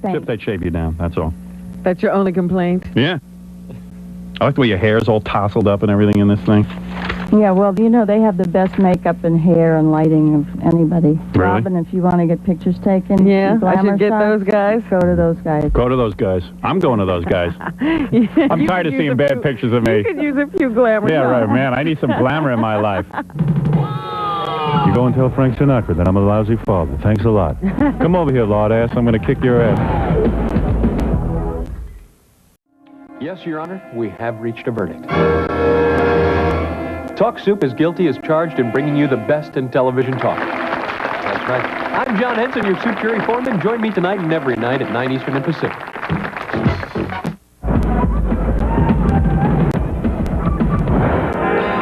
Except they'd shave you down, that's all. That's your only complaint? Yeah. I like the way your hair's all tousled up and everything in this thing. Yeah, well, you know, they have the best makeup and hair and lighting of anybody. Really? Robin, if you want to get pictures taken, yeah, I should get shots, those guys. Go to those guys. Go to those guys. I'm going to those guys. Yeah, I'm tired of seeing bad pictures of me. You could use a few glamour. Yeah, right, man. I need some glamour in my life. You go and tell Frank Sinatra that I'm a lousy father. Thanks a lot. Come over here, lard ass. I'm going to kick your ass. Yes, Your Honor, we have reached a verdict. Talk Soup is guilty as charged in bringing you the best in television talk. That's right. I'm John Henson, your soup jury foreman. Join me tonight and every night at 9 Eastern and Pacific.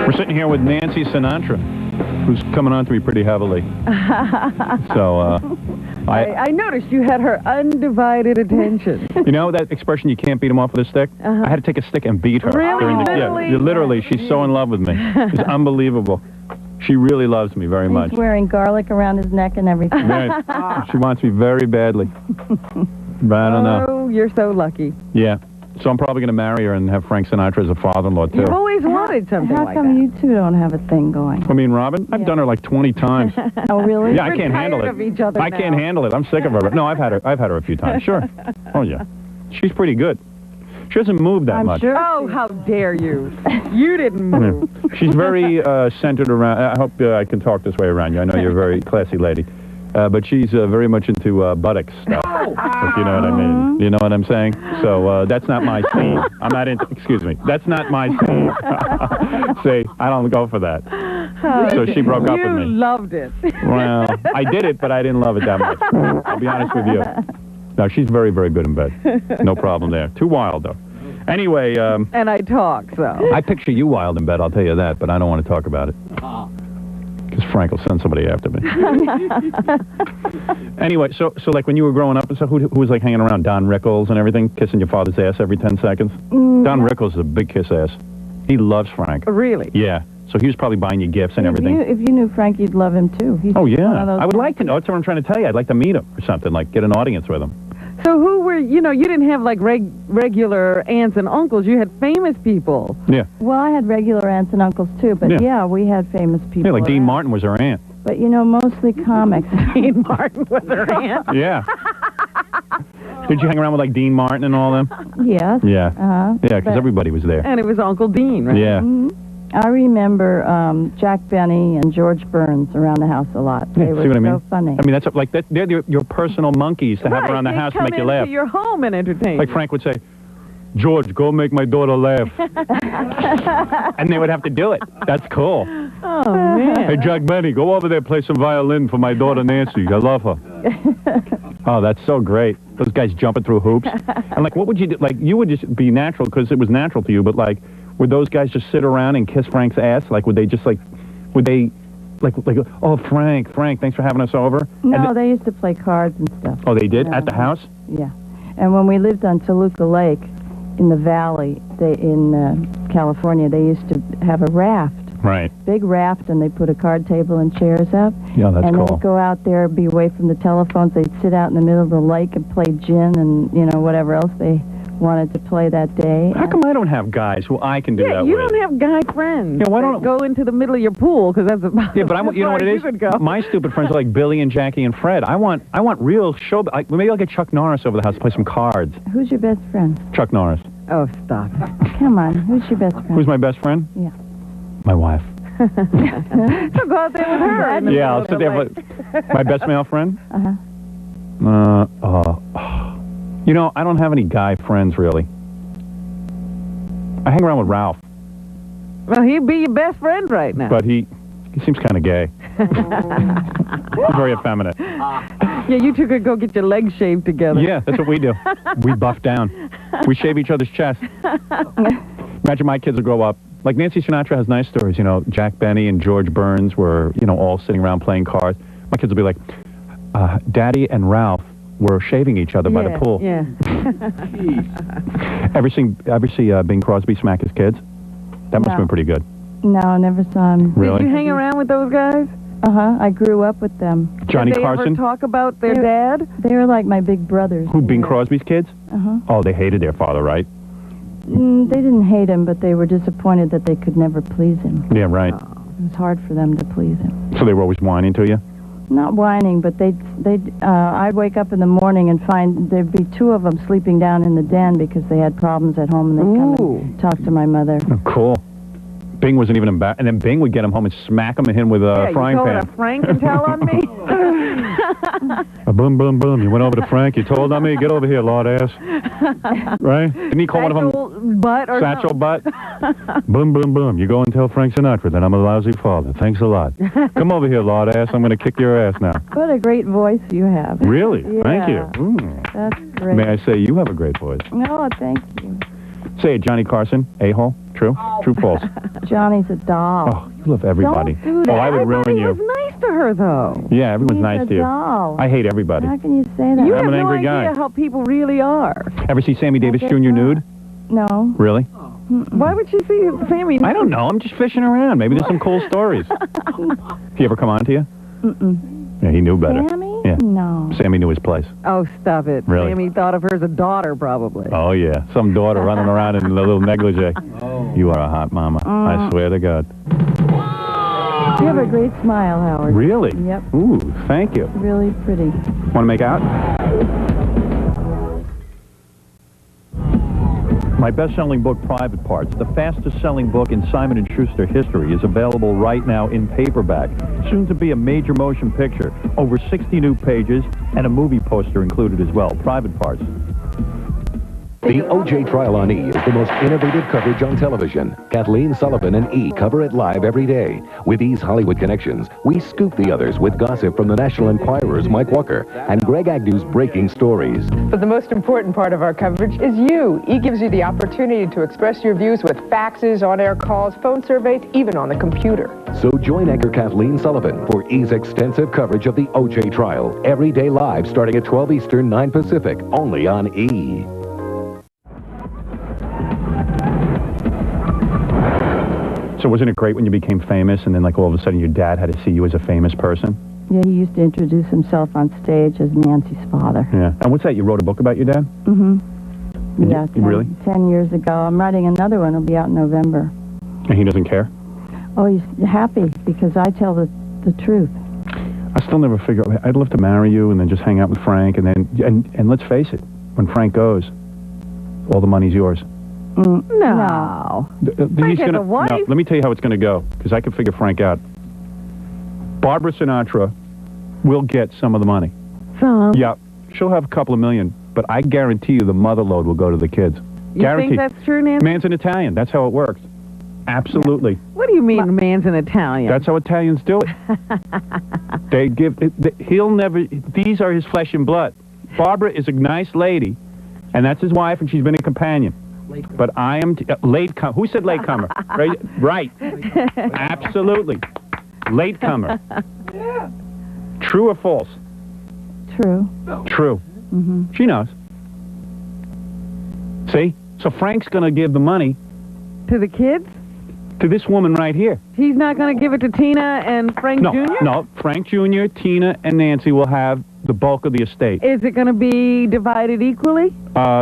We're sitting here with Nancy Sinatra, who's coming on to me pretty heavily. So, I noticed you had her undivided attention. You know that expression, you can't beat him off with a stick? I had to take a stick and beat her. Really? Yeah, literally, she's so in love with me. It's unbelievable. She really loves me very much. He's wearing garlic around his neck and everything. Right. She wants me very badly. But I don't know. Oh, you're so lucky. Yeah. So I'm probably going to marry her and have Frank Sinatra as a father-in-law, too. You've always wanted something like that. How come you two don't have a thing going? I mean, Robin? I've done her like 20 times. Oh, really? Yeah, I can't handle it. Of each other I can't handle it. I'm sick of her. No, I've had her a few times. Sure. Oh, yeah. She's pretty good. She doesn't move that much. Sure. Oh, how dare you. You didn't move. She's very centered around... I hope I can talk this way around you. I know you're a very classy lady. But she's very much into buttocks stuff, if you know what I mean. You know what I'm saying? So that's not my scene. I'm not into... Excuse me. That's not my scene. See, I don't go for that. So she broke up with me. You loved it. Well, I did it, but I didn't love it that much. I'll be honest with you. No, she's very, very good in bed. No problem there. Too wild, though. Anyway... and I talk, so... I picture you wild in bed, I'll tell you that, but I don't want to talk about it. Because Frank will send somebody after me. Anyway, so like when you were growing up and stuff, who was like hanging around? Don Rickles and everything, kissing your father's ass every 10 seconds? Don Rickles is a big kiss ass. He loves Frank. Really? Yeah. So he was probably buying you gifts and everything. If you knew Frank, you'd love him too. He's oh, yeah. one of those I would like to know. That's what I'm trying to tell you. I'd like to meet him or something, like get an audience with him. So who were, you know, you didn't have like regular aunts and uncles. You had famous people. Yeah. Well, I had regular aunts and uncles too, but yeah we had famous people. Yeah, like Dean around. Martin was her aunt. But, you know, mostly comics. Dean Martin was her aunt. Yeah. Did you hang around with like Dean Martin and all them? Yes. Yeah. Uh-huh. Yeah, because everybody was there. And it was Uncle Dean, right? Yeah. I remember Jack Benny and George Burns around the house a lot. Yeah, They were see what I mean? so funny. I mean, that's like they're your personal monkeys to have around the house to make you laugh. Come into your home and entertain. Like Frank would say, George, go make my daughter laugh. And they would have to do it. That's cool. Oh, man. Hey, Jack Benny, go over there play some violin for my daughter Nancy. I love her. Oh, that's so great. Those guys jumping through hoops. And like, what would you do? Like, you would just be natural because it was natural to you, but like, would those guys just sit around and kiss Frank's ass? Like, would they just like, oh, Frank, thanks for having us over? No, they used to play cards and stuff. Oh, they did? At the house? Yeah. And when we lived on Toluca Lake in the valley, in California, they used to have a raft. Right. Big raft, and they put a card table and chairs up. Yeah, that's and cool. they'd go out there, be away from the telephones. They'd sit out in the middle of the lake and play gin and, you know, whatever else they wanted to play that day. How come I don't have guys who I can do that with? Yeah, you don't have guy friends. Yeah, why don't go into the middle of your pool because that's about. Yeah, but you know what it is? My stupid friends are like Billy and Jackie and Fred. I want real show. Maybe I'll get Chuck Norris over the house to play some cards. Who's your best friend? Chuck Norris. Oh, stop. Come on, who's your best friend? Who's my best friend? Yeah. My wife. So go out there with her. Yeah, I'll sit there with my best male friend. You know, I don't have any guy friends really. I hang around with Ralph. Well, he'd be your best friend right now. But he seems kind of gay. He's very effeminate. Yeah, you two could go get your legs shaved together. Yeah, that's what we do. We buff down. We shave each other's chests. Imagine my kids will grow up. Like Nancy Sinatra has nice stories, you know, Jack Benny and George Burns were, you know, all sitting around playing cards. My kids will be like, Daddy and Ralph were shaving each other by the pool. Yeah. Ever see Bing Crosby smack his kids? That must have been pretty good. No, never saw him. Really? Did you hang around with those guys? I grew up with them. Johnny Did they Carson? ever talk about their dad? They were like my big brothers. Who, Bing Crosby's kids? Oh, they hated their father, right? They didn't hate him, but they were disappointed that they could never please him. Yeah, right. It was hard for them to please him. So they were always whining to you? Not whining, but I'd wake up in the morning and find there'd be two of them sleeping down in the den because they had problems at home, and they'd come and talk to my mother. Oh, cool. Bing wasn't even about, and then Bing would get him home and smack him and hit him with a frying pan. You told Frank and tell on me? Boom, boom, boom. You went over to Frank. You told on me. Get over here, lard ass. Right? Didn't he call one of them butt or Satchel something? Butt? Boom, boom, boom. You go and tell Frank Sinatra that I'm a lousy father. Thanks a lot. Come over here, lard ass. I'm going to kick your ass now. What a great voice you have. Really? Yeah. Thank you. That's great. May I say you have a great voice? No, thank you. Say it, Johnny Carson, a-hole. True? True, false? Johnny's a doll. Oh, you love everybody. Don't do that. Oh, I would ruin Everybody you. was nice to her, though. Yeah, everyone's He's nice a to you. doll. I hate everybody. How can you say that? You I'm have an no angry idea guy. how people really are. Ever see Sammy Davis guess Jr. not. nude? No. Really? Why would she see Sammy? I don't know. I'm just fishing around. Maybe there's some cool stories. He ever come on to you? Yeah, he knew better. Sammy? Yeah. No. Sammy knew his place. Oh, stop it. Really? Sammy thought of her as a daughter, probably. Oh, yeah. Some daughter running around in a little negligee. You are a hot mama. I swear to God. You have a great smile, Howard. Really? Yep. Ooh, thank you. Really pretty. Want to make out? My best-selling book, Private Parts, the fastest-selling book in Simon & Schuster history, is available right now in paperback. Soon to be a major motion picture. Over 60 new pages and a movie poster included as well. Private Parts. The O.J. trial on E is the most innovative coverage on television. Kathleen Sullivan and E cover it live every day. With E's Hollywood connections, we scoop the others with gossip from the National Enquirer's Mike Walker and Greg Agnew's breaking stories. But the most important part of our coverage is you. E gives you the opportunity to express your views with faxes, on-air calls, phone surveys, even on the computer. So join anchor Kathleen Sullivan for E's extensive coverage of the O.J. trial. Every day live starting at 12 Eastern, 9 Pacific, only on E. So wasn't it great when you became famous and then like all of a sudden your dad had to see you as a famous person? Yeah, he used to introduce himself on stage as Nancy's father. Yeah. And what's that? You wrote a book about your dad? Mm-hmm. Yeah, really? 10 years ago. I'm writing another one. It'll be out in November. And he doesn't care? Oh, he's happy because I tell the truth. I still never figure out. I'd love to marry you and then just hang out with Frank and then, and let's face it, when Frank goes, all the money's yours. No. He's has gonna, a wife. No, let me tell you how it's going to go, because I can figure Frank out. Barbara Sinatra will get some of the money. Some. Yeah, she'll have a couple of million, but I guarantee you the mother load will go to the kids. You Guaranteed. think that's true, Nancy? Man's an Italian. That's how it works. Absolutely. What do you mean, man's an Italian? That's how Italians do it. They give. He'll never. These are his flesh and blood. Barbara is a nice lady, and that's his wife, and she's been a companion. But I am latecomer. Who said latecomer? Right. Absolutely. Latecomer. True or false? True. True. She knows. See? So Frank's going to give the money To the kids? to this woman right here. He's not going to give it to Tina and Frank Jr.? No. Frank Jr., Tina, and Nancy will have the bulk of the estate. Is it going to be divided equally?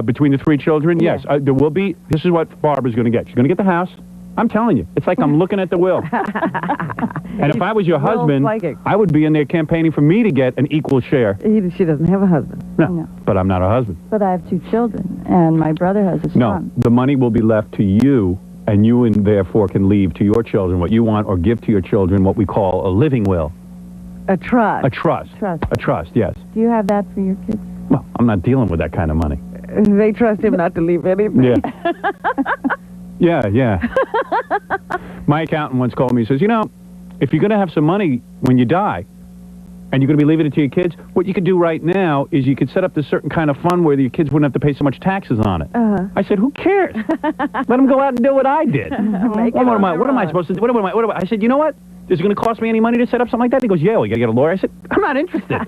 Between the three children, yes. There will be. This is what Barbara's going to get. She's going to get the house. I'm telling you. It's like I'm looking at the will. And if I was your Will's husband, psychic. I would be in there campaigning for me to get an equal share. She doesn't have a husband. No, but I'm not a husband. But I have 2 children, and my brother has a son. No, the money will be left to you, and you and therefore can leave to your children what you want or give to your children what we call a living will. A trust. A trust. Trust. A trust, yes. Do you have that for your kids? Well, I'm not dealing with that kind of money. They trust him not to leave anything. Yeah. Yeah. My accountant once called me and says, you know, if you're going to have some money when you die, and you're going to be leaving it to your kids, what you could do right now is you could set up this certain kind of fund where your kids wouldn't have to pay so much taxes on it. I said, who cares? Let them go out and do what I did. What am I supposed to do? What am I? I said, you know what? Is it going to cost me any money to set up something like that? He goes, yeah, well, you got to get a lawyer. I said, I'm not interested.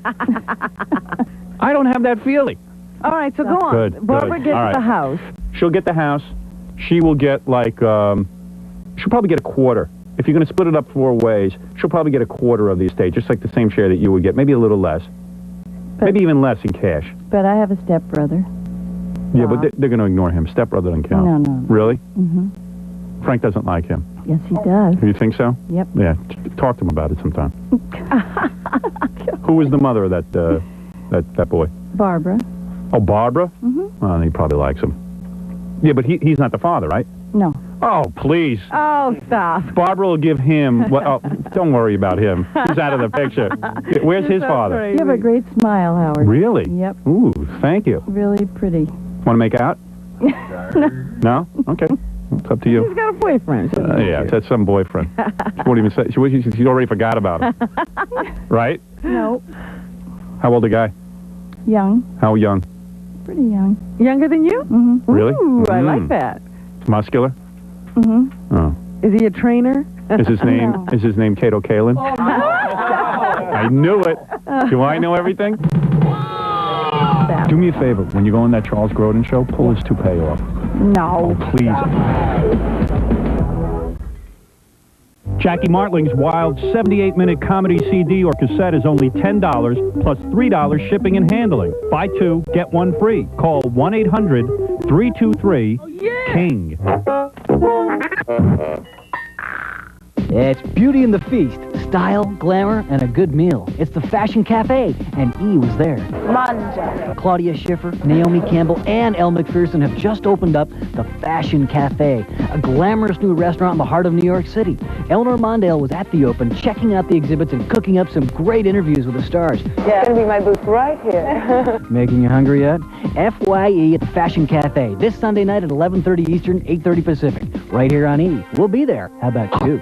I don't have that feeling. All right, so go on. Good, Barbara good. gets All right. the house. She'll get the house. She will get like, she'll probably get a quarter if you're going to split it up 4 ways, she'll probably get a quarter of the estate, just like the same share that you would get, maybe a little less. Maybe even less in cash. But I have a stepbrother. Yeah, but they're going to ignore him. Stepbrother doesn't count. No, no. Really? Mm-hmm. Frank doesn't like him. Yes, he does. You think so? Yep. Yeah. Talk to him about it sometime. Who was the mother of that boy? Barbara. Oh, Barbara? Mm-hmm. Well, he probably likes him. Yeah, but he's not the father, right? No. Oh, please. Oh, stop. Barbara will give him... Well, oh, don't worry about him. He's out of the picture. Where's his father? You have a great smile, Howard. Really? Yep. Ooh, thank you. Really pretty. Want to make out? No? Okay. It's up to you. He's got a boyfriend. Yeah, that's some boyfriend. She won't even say... She already forgot about him. Right? No. How old a guy? Young. How young? Pretty young. Younger than you? Mm-hmm. Really? Ooh, I like that. Muscular? Mm-hmm. Oh. Is he a trainer? Is his name No. is his name Cato Kalin? Oh, I knew it. Do I know everything? Do me a favor. When you go on that Charles Grodin show, pull his toupee off. No. Oh, please. Jackie Martling's wild 78-minute comedy CD or cassette is only $10 plus $3 shipping and handling. Buy 2, get 1 free. Call 1-800-323-KING. It's beauty in the feast, style, glamour, and a good meal. It's the Fashion Cafe, and E was there. Manja. Claudia Schiffer, Naomi Campbell, and Elle McPherson have just opened up the Fashion Cafe, a glamorous new restaurant in the heart of New York City. Eleanor Mondale was at the open, checking out the exhibits and cooking up some great interviews with the stars. Yeah, it's going to be my booth right here. Making you hungry yet? FYE at the Fashion Cafe, this Sunday night at 11:30 Eastern, 8:30 Pacific, right here on E. We'll be there. How about you?